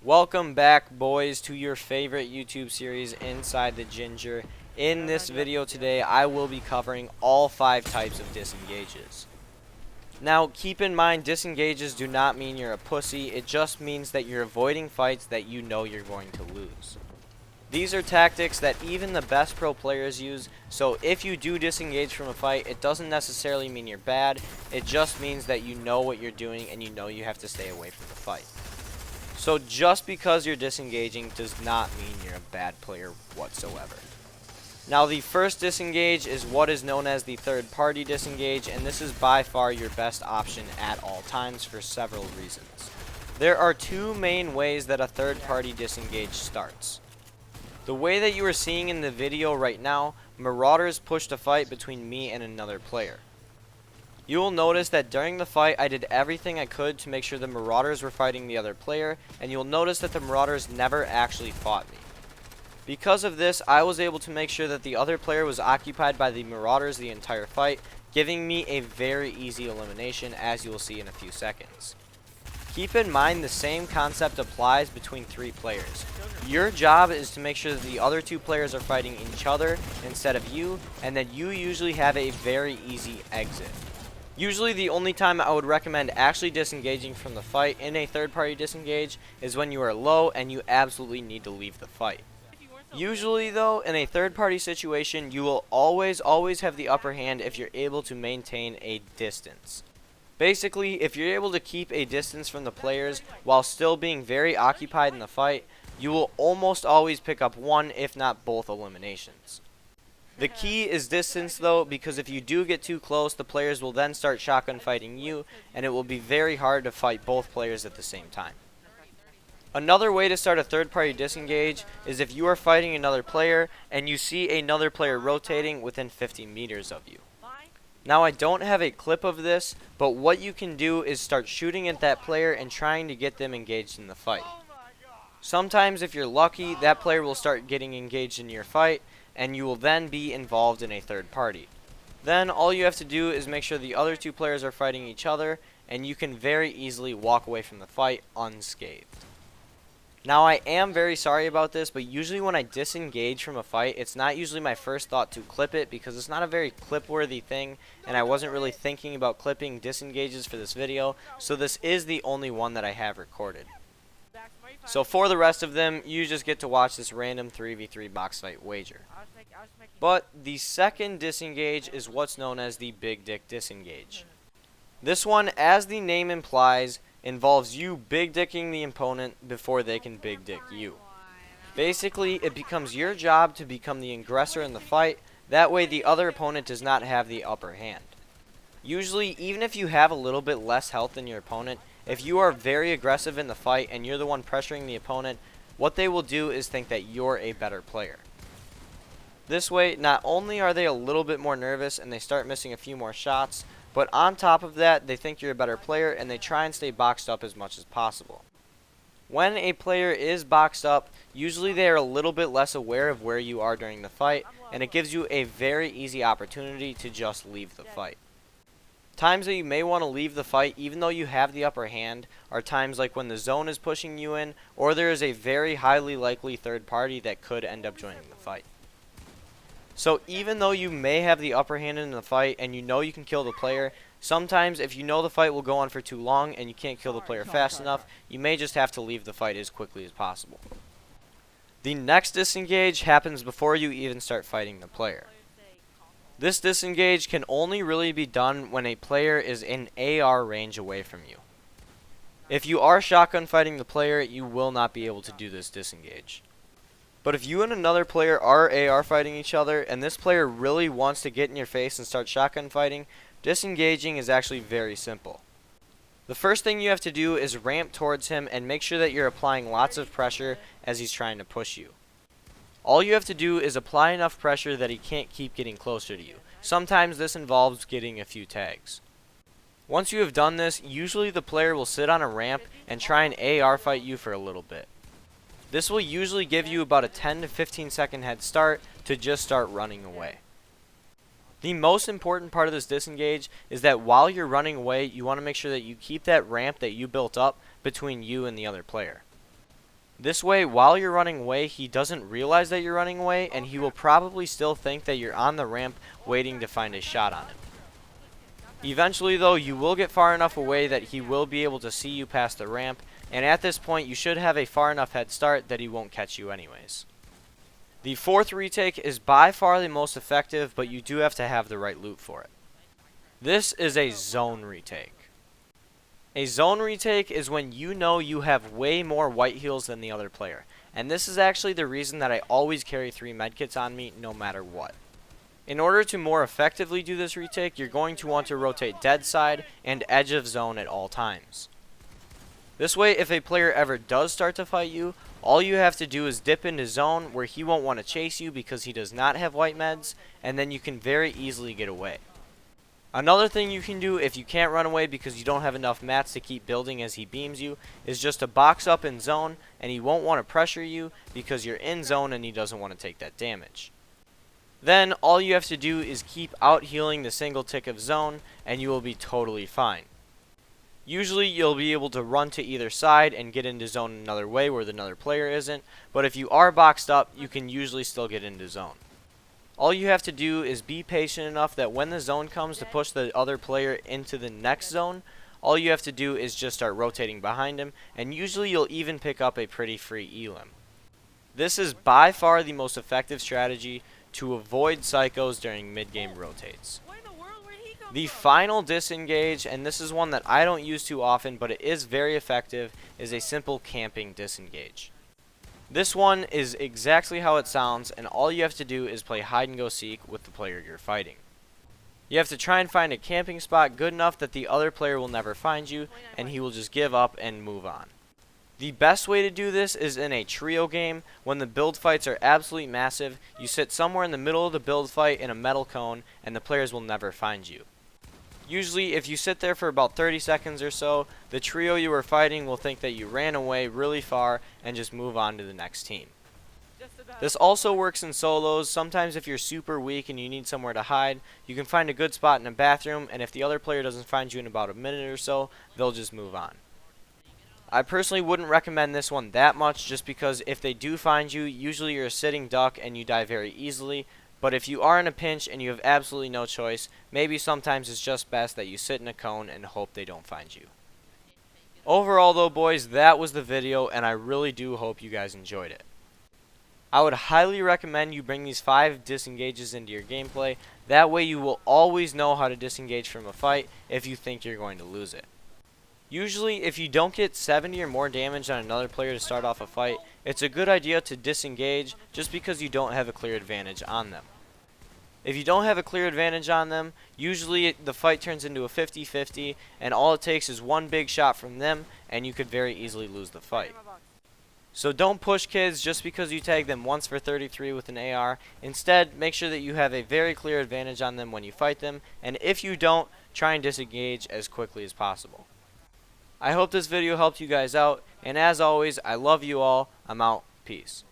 Welcome back, boys, to your favorite YouTube series, Inside the Ginger. In this video today, I will be covering all 5 types of disengages. Now, keep in mind, disengages do not mean you're a pussy. It just means that you're avoiding fights that you know you're going to lose. These are tactics that even the best pro players use, so if you do disengage from a fight, it doesn't necessarily mean you're bad. It just means that you know what you're doing and you know you have to stay away from the fight. So just because you're disengaging does not mean you're a bad player whatsoever. Now, the first disengage is what is known as the third party disengage, and this is by far your best option at all times for several reasons. There are 2 main ways that a third party disengage starts. The way that you are seeing in the video right now, Marauders pushed a fight between me and another player. You will notice that during the fight, I did everything I could to make sure the Marauders were fighting the other player, and you'll notice that the Marauders never actually fought me. Because of this, I was able to make sure that the other player was occupied by the Marauders the entire fight, giving me a very easy elimination, as you will see in a few seconds. Keep in mind the same concept applies between 3 players. Your job is to make sure that the other 2 players are fighting each other instead of you, and that you usually have a very easy exit. Usually the only time I would recommend actually disengaging from the fight in a third party disengage is when you are low and you absolutely need to leave the fight. Usually though, in a third party situation, you will always have the upper hand if you're able to maintain a distance. Basically, if you're able to keep a distance from the players while still being very occupied in the fight, you will almost always pick up one, if not both, eliminations. The key is distance though, because if you do get too close, the players will then start shotgun fighting you, and it will be very hard to fight both players at the same time. Another way to start a third party disengage is if you are fighting another player and you see another player rotating within 50 meters of you. Now, I don't have a clip of this, but what you can do is start shooting at that player and trying to get them engaged in the fight. Sometimes if you're lucky, that player will start getting engaged in your fight, and you will then be involved in a third party. Then all you have to do is make sure the other 2 players are fighting each other, and you can very easily walk away from the fight unscathed. Now, I am very sorry about this, but usually when I disengage from a fight, it's not usually my first thought to clip it because it's not a very clip-worthy thing, and I wasn't really thinking about clipping disengages for this video, so this is the only one that I have recorded. So for the rest of them, you just get to watch this random 3v3 box fight wager. But the second disengage is what's known as the big dick disengage. This one, as the name implies, involves you big dicking the opponent before they can big dick you. Basically, it becomes your job to become the aggressor in the fight, that way the other opponent does not have the upper hand. Usually, even if you have a little bit less health than your opponent, if you are very aggressive in the fight and you're the one pressuring the opponent, what they will do is think that you're a better player. This way, not only are they a little bit more nervous and they start missing a few more shots, but on top of that, they think you're a better player and they try and stay boxed up as much as possible. When a player is boxed up, usually they are a little bit less aware of where you are during the fight, and it gives you a very easy opportunity to just leave the fight. Times that you may want to leave the fight even though you have the upper hand are times like when the zone is pushing you in, or there is a very highly likely third party that could end up joining the fight. So even though you may have the upper hand in the fight and you know you can kill the player, sometimes if you know the fight will go on for too long and you can't kill the player fast enough, you may just have to leave the fight as quickly as possible. The next disengage happens before you even start fighting the player. This disengage can only really be done when a player is in AR range away from you. If you are shotgun fighting the player, you will not be able to do this disengage. But if you and another player are AR fighting each other, and this player really wants to get in your face and start shotgun fighting, disengaging is actually very simple. The first thing you have to do is ramp towards him and make sure that you're applying lots of pressure as he's trying to push you. All you have to do is apply enough pressure that he can't keep getting closer to you. Sometimes this involves getting a few tags. Once you have done this, usually the player will sit on a ramp and try and AR fight you for a little bit. This will usually give you about a 10 to 15 second head start to just start running away. The most important part of this disengage is that while you're running away, you want to make sure that you keep that ramp that you built up between you and the other player. This way, while you're running away, he doesn't realize that you're running away, and he will probably still think that you're on the ramp waiting to find a shot on him. Eventually, though, you will get far enough away that he will be able to see you past the ramp, and at this point, you should have a far enough head start that he won't catch you anyways. The fourth retake is by far the most effective, but you do have to have the right loot for it. This is a zone retake. A zone retake is when you know you have way more white heals than the other player, and this is actually the reason that I always carry 3 medkits on me no matter what. In order to more effectively do this retake, you're going to want to rotate dead side and edge of zone at all times. This way, if a player ever does start to fight you, all you have to do is dip into zone where he won't want to chase you because he does not have white meds, and then you can very easily get away. Another thing you can do if you can't run away because you don't have enough mats to keep building as he beams you is just to box up in zone, and he won't want to pressure you because you're in zone and he doesn't want to take that damage. Then all you have to do is keep out healing the single tick of zone and you will be totally fine. Usually you'll be able to run to either side and get into zone another way where another player isn't, but if you are boxed up, you can usually still get into zone. All you have to do is be patient enough that when the zone comes to push the other player into the next zone, all you have to do is just start rotating behind him, and usually you'll even pick up a pretty free elim. This is by far the most effective strategy to avoid psychos during mid-game rotates. The final disengage, and this is one that I don't use too often, but it is very effective, is a simple camping disengage. This one is exactly how it sounds, and all you have to do is play hide and go seek with the player you're fighting. You have to try and find a camping spot good enough that the other player will never find you, and he will just give up and move on. The best way to do this is in a trio game. When the build fights are absolutely massive, you sit somewhere in the middle of the build fight in a metal cone, and the players will never find you. Usually, if you sit there for about 30 seconds or so, the trio you were fighting will think that you ran away really far and just move on to the next team. This also works in solos. Sometimes if you're super weak and you need somewhere to hide, you can find a good spot in a bathroom, and if the other player doesn't find you in about a minute or so, they'll just move on. I personally wouldn't recommend this one that much just because if they do find you, usually you're a sitting duck and you die very easily. But if you are in a pinch and you have absolutely no choice, maybe sometimes it's just best that you sit in a cone and hope they don't find you. Overall though, boys, that was the video, and I really do hope you guys enjoyed it. I would highly recommend you bring these 5 disengages into your gameplay. That way you will always know how to disengage from a fight if you think you're going to lose it. Usually, if you don't get 70 or more damage on another player to start off a fight, it's a good idea to disengage just because you don't have a clear advantage on them. If you don't have a clear advantage on them, usually the fight turns into a 50-50, and all it takes is one big shot from them, and you could very easily lose the fight. So don't push kids just because you tag them once for 33 with an AR. Instead, make sure that you have a very clear advantage on them when you fight them, and if you don't, try and disengage as quickly as possible. I hope this video helped you guys out, and as always, I love you all. I'm out. Peace.